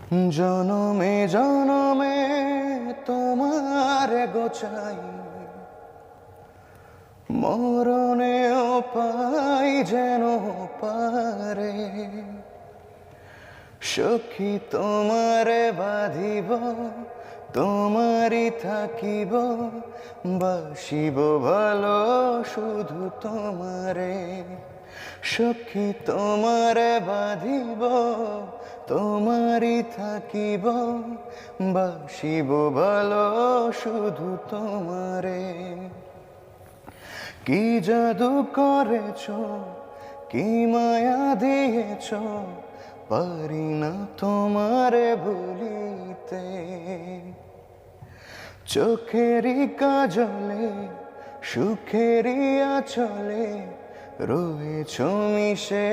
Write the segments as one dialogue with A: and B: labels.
A: জনমে জনমে তোমার গোচাই, মরণেও পাই যেন পারে। সখী তোমারে বাঁধিব, তোমারই থাকিব, বাসিব ভালো শুধু তোমারে। সখী তোমারে বাঁধিব, তোমারই থাকিব, বাসিব ভালো শুধু তোমারে। কি জাদু করেছ, কি মায়া দিয়েছ, পারি না তোমারে ভুলিতে। চোখেরই কাজলে, সুখেরই আঁচলে, রয়েছ মিশে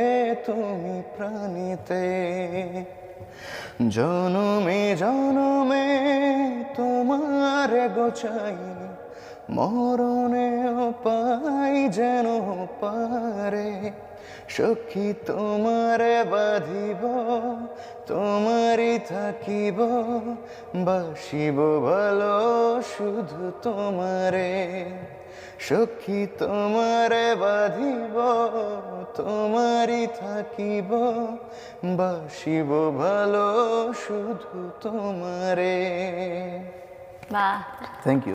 A: তুমি প্রাণীতে। জনমে জনমে তোমার গোচাই, মরণেও পাই যেন পারে। সখী তোমারে বাঁধিব, তোমারই থাকিব, বাসিব ভালো শুধু তোমারে। সখী তোমারে বাঁধিব, তোমারই থাকিব, বাসিব ভালো শুধু তোমারে।
B: বাহ,
A: থ্যাংক ইউ।